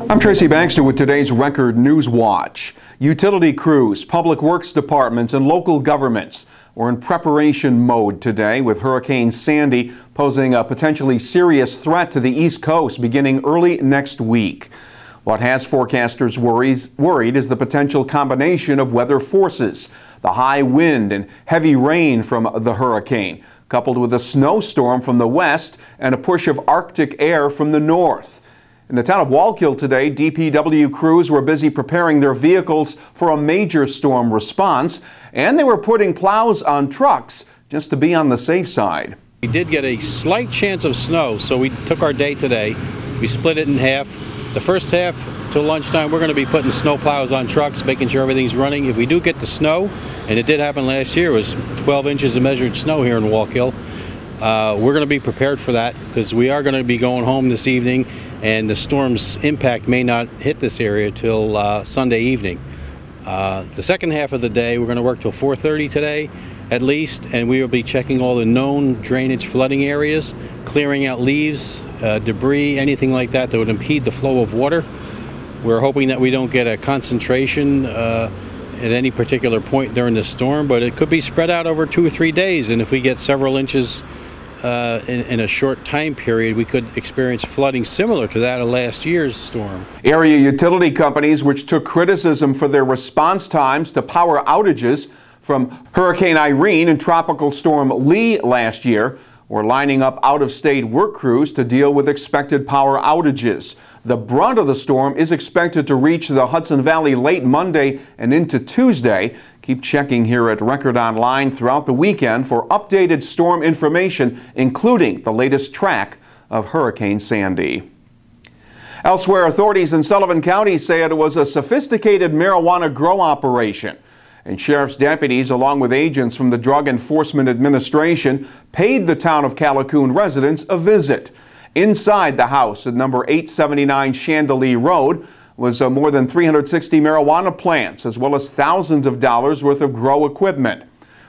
I'm Tracy Baxter with today's Record Newswatch. Utility crews, public works departments, and local governments were in preparation mode today with Hurricane Sandy posing a potentially serious threat to the East Coast beginning early next week. What has forecasters worried is the potential combination of weather forces, the high wind and heavy rain from the hurricane, coupled with a snowstorm from the west and a push of Arctic air from the north. In the town of Wallkill today, DPW crews were busy preparing their vehicles for a major storm response, and they were putting plows on trucks just to be on the safe side. We did get a slight chance of snow, so we took our day today. We split it in half. The first half till lunchtime, we're going to be putting snow plows on trucks, making sure everything's running. If we do get the snow, and it did happen last year, it was 12 inches of measured snow here in Wallkill, we're going to be prepared for that because we are going to be going home this evening, and the storm's impact may not hit this area till Sunday evening. The second half of the day, we're going to work till 4:30 today at least, and we will be checking all the known drainage flooding areas, clearing out leaves, debris, anything like that that would impede the flow of water. We're hoping that we don't get a concentration at any particular point during the storm, but it could be spread out over 2 or 3 days, and if we get several inches in a short time period, we could experience flooding similar to that of last year's storm. Area utility companies, which took criticism for their response times to power outages from Hurricane Irene and Tropical Storm Lee last year, were lining up out-of-state work crews to deal with expected power outages. The brunt of the storm is expected to reach the Hudson Valley late Monday and into Tuesday. Keep checking here at Record Online throughout the weekend for updated storm information, including the latest track of Hurricane Sandy. Elsewhere, authorities in Sullivan County say it was a sophisticated marijuana grow operation, and sheriff's deputies, along with agents from the Drug Enforcement Administration, paid the town of Callicoon residents a visit. Inside the house at number 879 Chandelier Road was more than 360 marijuana plants, as well as thousands of dollars worth of grow equipment.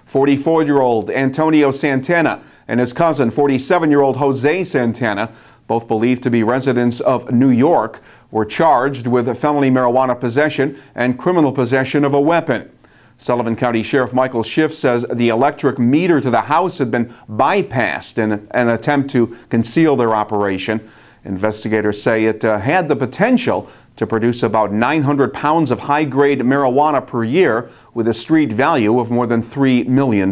44-year-old Antonio Santana and his cousin, 47-year-old Jose Santana, both believed to be residents of New York, were charged with felony marijuana possession and criminal possession of a weapon. Sullivan County Sheriff Michael Schiff says the electric meter to the house had been bypassed in an attempt to conceal their operation. Investigators say it had the potential to produce about 900 pounds of high-grade marijuana per year with a street value of more than $3 million.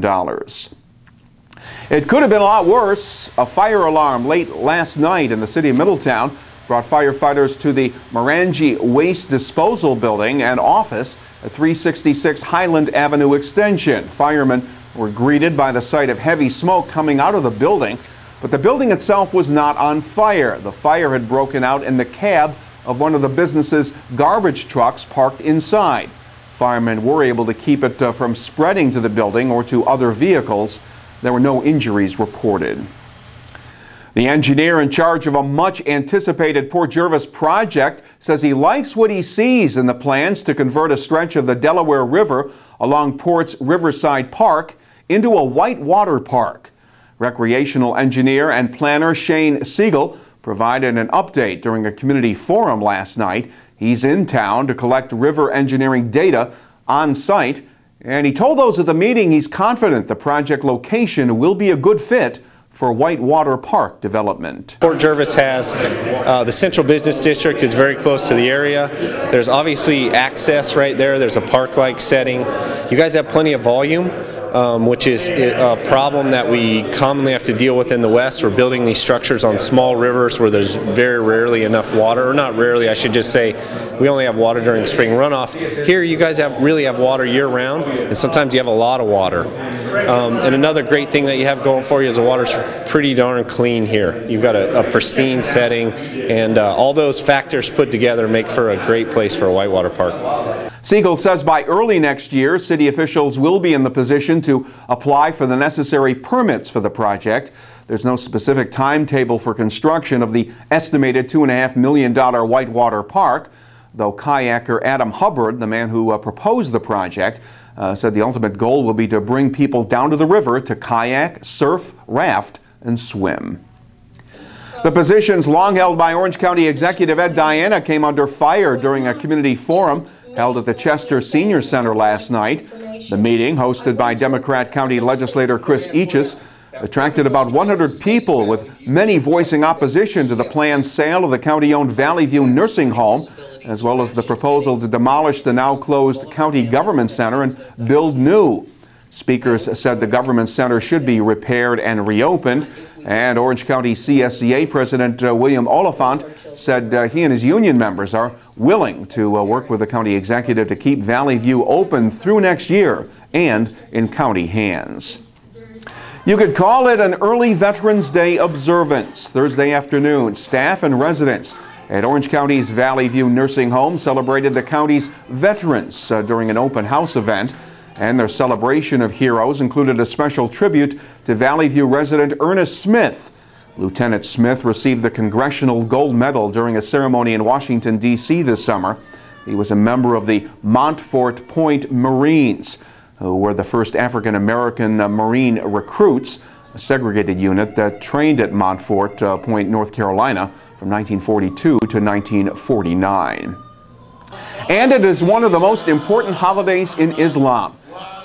It could have been a lot worse. A fire alarm late last night in the City of Middletown brought firefighters to the Morangi Waste Disposal Building and office at 366 Highland Avenue Extension. Firemen were greeted by the sight of heavy smoke coming out of the building, but the building itself was not on fire. The fire had broken out in the cab of one of the business's garbage trucks parked inside. Firemen were able to keep it from spreading to the building or to other vehicles. There were no injuries reported. The engineer in charge of a much-anticipated Port Jervis project says he likes what he sees in the plans to convert a stretch of the Delaware River along Port's Riverside Park into a whitewater park. Recreational engineer and planner Shane Siegel provided an update during a community forum last night. He's in town to collect river engineering data on site, and he told those at the meeting he's confident the project location will be a good fit for whitewater park development. Port Jervis has the central business district is very close to the area. There's obviously access right there. There's a park-like setting. You guys have plenty of volume, which is a problem that we commonly have to deal with in the West. We're building these structures on small rivers where there's very rarely enough water, or not rarely, I should just say, we only have water during spring runoff. Here you guys really have water year-round, and sometimes you have a lot of water. And another great thing that you have going for you is the water's pretty darn clean here. You've got a pristine setting, and all those factors put together make for a great place for a whitewater park. Siegel says by early next year, city officials will be in the position to apply for the necessary permits for the project. There's no specific timetable for construction of the estimated $2.5 million whitewater park, though kayaker Adam Hubbard, the man who proposed the project, said the ultimate goal will be to bring people down to the river to kayak, surf, raft, and swim. The positions long held by Orange County Executive Ed Diana came under fire during a community forum held at the Chester Senior Center last night. The meeting, hosted by Democrat County Legislator Chris Eaches, attracted about 100 people, with many voicing opposition to the planned sale of the county-owned Valley View Nursing Home, as well as the proposal to demolish the now-closed County Government Center and build new. Speakers said the Government Center should be repaired and reopened, and Orange County CSEA President William Oliphant said he and his union members are willing to work with the county executive to keep Valley View open through next year and in county hands. You could call it an early Veterans Day observance. Thursday afternoon, staff and residents at Orange County's Valley View Nursing Home celebrated the county's veterans during an open house event. And their celebration of heroes included a special tribute to Valley View resident Ernest Smith. Lieutenant Smith received the Congressional Gold Medal during a ceremony in Washington, D.C. this summer. He was a member of the Montfort Point Marines, who were the first African-American Marine recruits, a segregated unit that trained at Montfort Point, North Carolina from 1942 to 1949. And it is one of the most important holidays in Islam.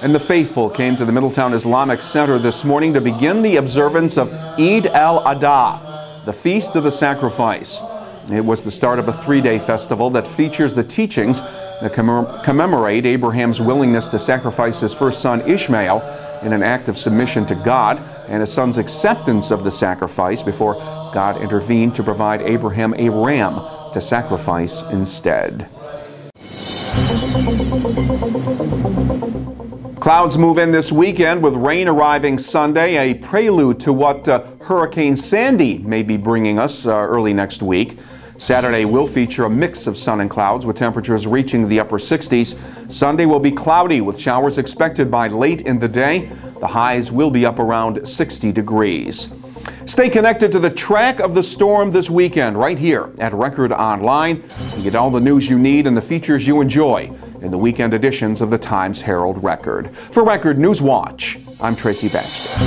And the faithful came to the Middletown Islamic Center this morning to begin the observance of Eid al-Adha, the Feast of the Sacrifice. It was the start of a three-day festival that features the teachings that commemorate Abraham's willingness to sacrifice his first son Ishmael in an act of submission to God, and his son's acceptance of the sacrifice before God intervened to provide Abraham a ram to sacrifice instead. Clouds move in this weekend with rain arriving Sunday, a prelude to what Hurricane Sandy may be bringing us early next week. Saturday will feature a mix of sun and clouds with temperatures reaching the upper 60s. Sunday will be cloudy with showers expected by late in the day. The highs will be up around 60 degrees. Stay connected to the track of the storm this weekend right here at Record Online. You get all the news you need and the features you enjoy in the weekend editions of the Times-Herald Record. For Record Newswatch, I'm Tracy Baxter.